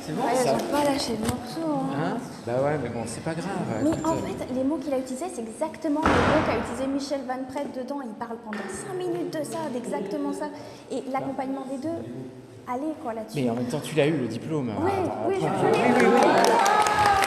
C'est bon Ouais, ça. ils ont pas lâché le morceau. Hein? Bah ouais, mais bon, c'est pas grave. Mais Écoute, en fait, les mots qu'il a utilisés, c'est exactement les mots qu'a utilisé Michel Van Praet dedans. Il parle pendant 5 minutes de ça, d'exactement ça. Et l'accompagnement des deux, allez quoi là-dessus. mais en même temps, tu l'as eu le diplôme. Oui, Attends, oui, je attends. l'ai.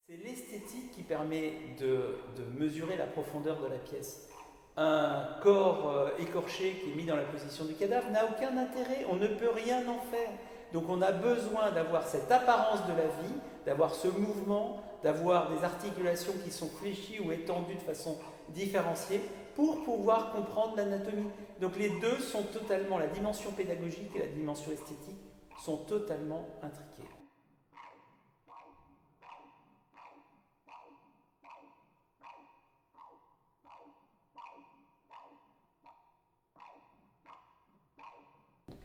C'est l'esthétique qui permet de mesurer la profondeur de la pièce. Un corps écorché qui est mis dans la position du cadavre n'a aucun intérêt, on ne peut rien en faire. Donc on a besoin d'avoir cette apparence de la vie, d'avoir ce mouvement, d'avoir des articulations qui sont fléchies ou étendues de façon différenciée pour pouvoir comprendre l'anatomie. Donc les deux sont totalement, la dimension pédagogique et la dimension esthétique sont totalement intriquées.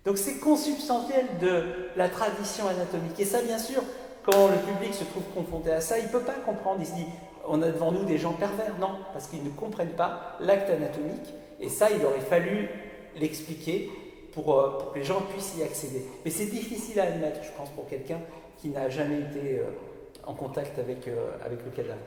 Donc c'est consubstantiel de la tradition anatomique. Et ça, bien sûr, quand le public se trouve confronté à ça, il ne peut pas comprendre. Il se dit, on a devant nous des gens pervers. Non, parce qu'ils ne comprennent pas l'acte anatomique. Et ça, il aurait fallu l'expliquer pour que les gens puissent y accéder. Mais c'est difficile à admettre, je pense, pour quelqu'un qui n'a jamais été en contact avec le cadavre.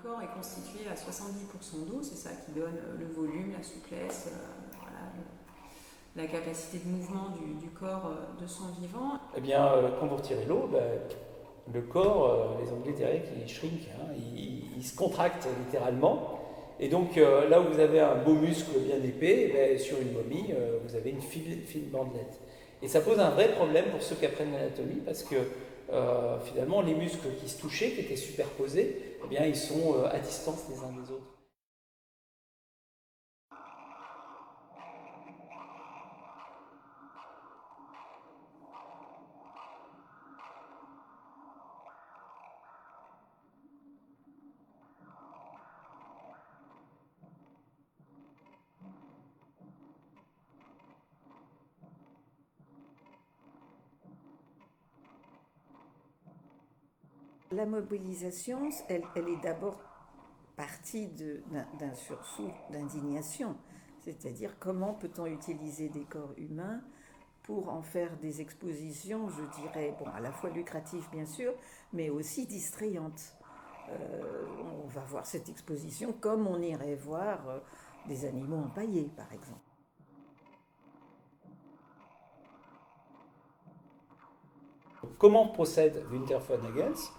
corps est constitué à 70% d'eau, c'est ça qui donne le volume, la souplesse, voilà, la capacité de mouvement du corps de son vivant. Eh bien, quand vous retirez l'eau, le corps, les Anglais diraient qu'il shrink, hein, il se contracte littéralement. Et donc là où vous avez un beau muscle bien épais, sur une momie, vous avez une fine bandelette. Et ça pose un vrai problème pour ceux qui apprennent l'anatomie, parce que finalement, les muscles qui se touchaient, qui étaient superposés, eh bien, ils sont à distance les uns des autres. La mobilisation, elle est d'abord partie d'un sursaut d'indignation, c'est-à-dire comment peut-on utiliser des corps humains pour en faire des expositions, je dirais, bon, à la fois lucratives bien sûr, mais aussi distrayantes. On va voir cette exposition comme on irait voir des animaux empaillés, par exemple. Comment procède Wynter von Hagens?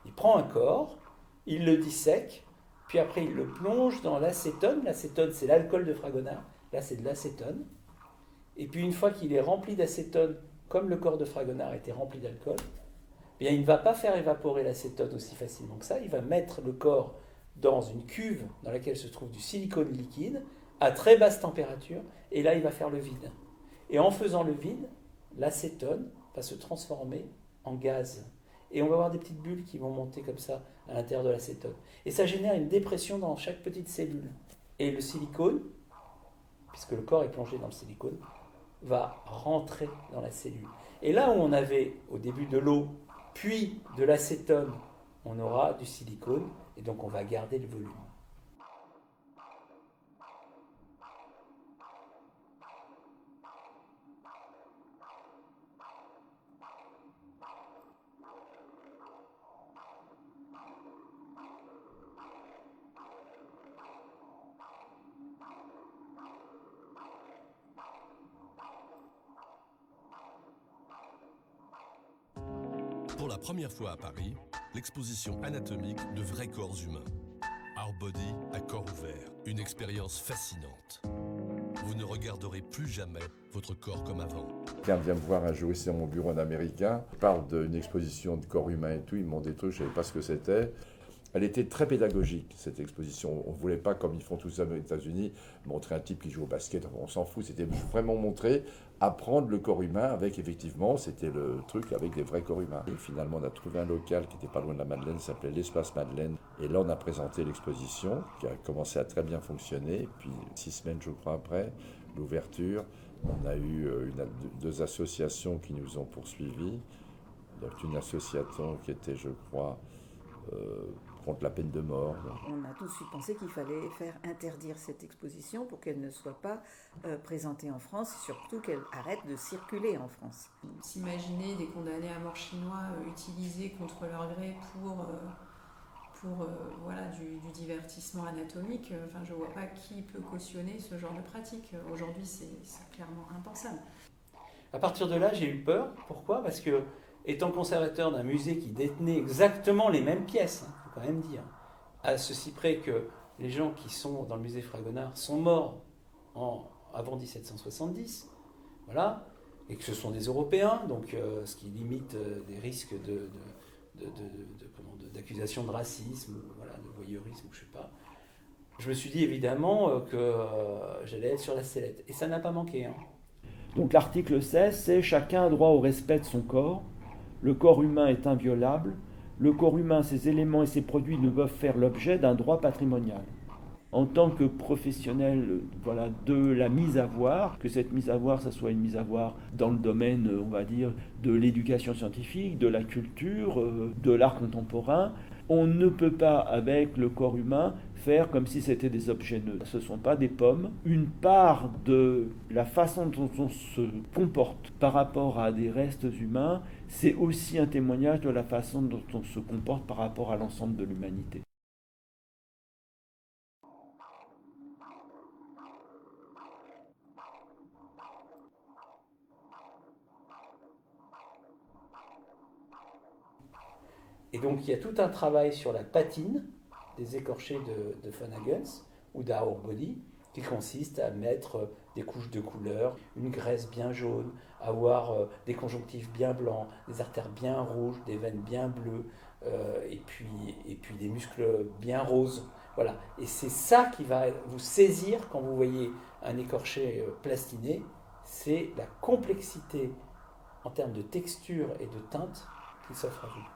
Il prend un corps, il le dissèque, puis après il le plonge dans l'acétone. L'acétone, c'est l'alcool de Fragonard. Là, c'est de l'acétone. Et puis une fois qu'il est rempli d'acétone, comme le corps de Fragonard était rempli d'alcool, eh bien, il ne va pas faire évaporer l'acétone aussi facilement que ça. Il va mettre le corps dans une cuve dans laquelle se trouve du silicone liquide à très basse température. Et là, il va faire le vide. Et en faisant le vide, l'acétone va se transformer en gaz. Et on va avoir des petites bulles qui vont monter comme ça à l'intérieur de l'acétone. Et ça génère une dépression dans chaque petite cellule. Et le silicone, puisque le corps est plongé dans le silicone, va rentrer dans la cellule. Et là où on avait au début de l'eau, puis de l'acétone, on aura du silicone, et donc on va garder le volume. Pour la première fois à Paris, l'exposition anatomique de vrais corps humains. Our Body à corps ouvert, une expérience fascinante. Vous ne regarderez plus jamais votre corps comme avant. Quelqu'un vient me voir un jour ici dans mon bureau en américain, il parle d'une exposition de corps humain et tout, il me montre des trucs, je ne savais pas ce que c'était. Elle était très pédagogique, cette exposition. On ne voulait pas, comme ils font tout ça aux États-Unis, montrer un type qui joue au basket, on s'en fout. C'était vraiment montrer, apprendre le corps humain avec, effectivement, c'était le truc avec des vrais corps humains. Et finalement, on a trouvé un local qui n'était pas loin de la Madeleine, ça s'appelait l'Espace Madeleine. Et là, on a présenté l'exposition, qui a commencé à très bien fonctionner. Et puis, 6 semaines, je crois, après l'ouverture, on a eu deux associations qui nous ont poursuivis. Donc, une association qui était, je crois, contre la peine de mort. On a tout de suite pensé qu'il fallait faire interdire cette exposition pour qu'elle ne soit pas présentée en France et surtout qu'elle arrête de circuler en France. S'imaginer des condamnés à mort chinois utilisés contre leur gré pour voilà, du divertissement anatomique, enfin, je ne vois pas qui peut cautionner ce genre de pratique. Aujourd'hui, c'est clairement impensable. À partir de là, j'ai eu peur. Pourquoi? Parce que, étant conservateur d'un musée qui détenait exactement les mêmes pièces, il faut quand même dire, à ceci près que les gens qui sont dans le musée Fragonard sont morts avant 1770, voilà, et que ce sont des Européens, donc ce qui limite des risques d'accusation de racisme, voilà, de voyeurisme, je ne sais pas. Je me suis dit évidemment que j'allais être sur la sellette, et ça n'a pas manqué. Hein. Donc l'article 16, c'est « Chacun a droit au respect de son corps. Le corps humain est inviolable. Le corps humain, ses éléments et ses produits ne peuvent faire l'objet d'un droit patrimonial. » En tant que professionnel voilà, de la mise à voir, que cette mise à voir, ça soit une mise à voir dans le domaine, on va dire, de l'éducation scientifique, de la culture, de l'art contemporain, on ne peut pas, avec le corps humain, faire comme si c'était des objets neutres. Ce ne sont pas des pommes. Une part de la façon dont on se comporte par rapport à des restes humains, c'est aussi un témoignage de la façon dont on se comporte par rapport à l'ensemble de l'humanité. Et donc il y a tout un travail sur la patine des écorchés de Funnagans ou d'Ourbody qui consiste à mettre des couches de couleurs, une graisse bien jaune, avoir des conjonctifs bien blancs, des artères bien rouges, des veines bien bleues, et puis des muscles bien roses. Voilà. Et c'est ça qui va vous saisir quand vous voyez un écorché plastiné, c'est la complexité en termes de texture et de teinte qui s'offre à vous.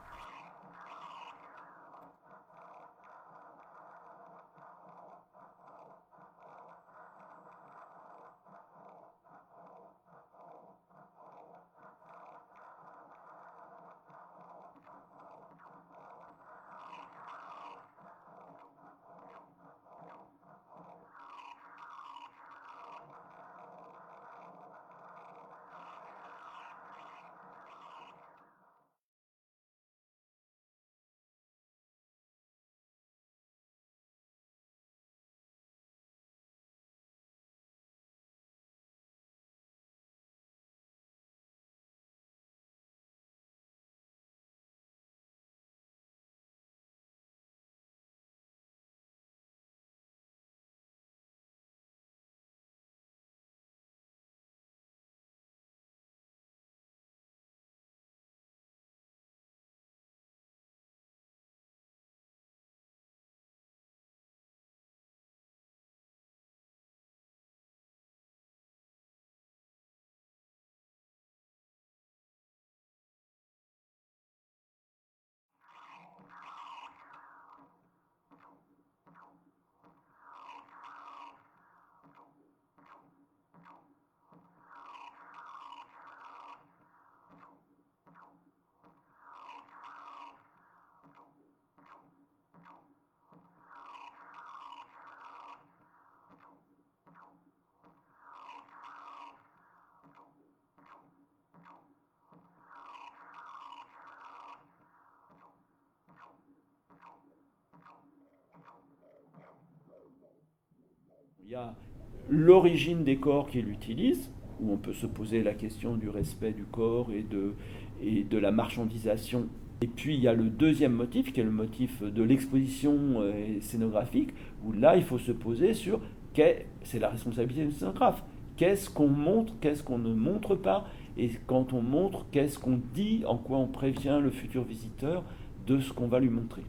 Il y a l'origine des corps qu'il utilise, où on peut se poser la question du respect du corps et de la marchandisation. Et puis il y a le deuxième motif, qui est le motif de l'exposition scénographique, où là il faut se poser sur, c'est la responsabilité du scénographe. Qu'est-ce qu'on montre, qu'est-ce qu'on ne montre pas, et quand on montre, qu'est-ce qu'on dit, en quoi on prévient le futur visiteur de ce qu'on va lui montrer.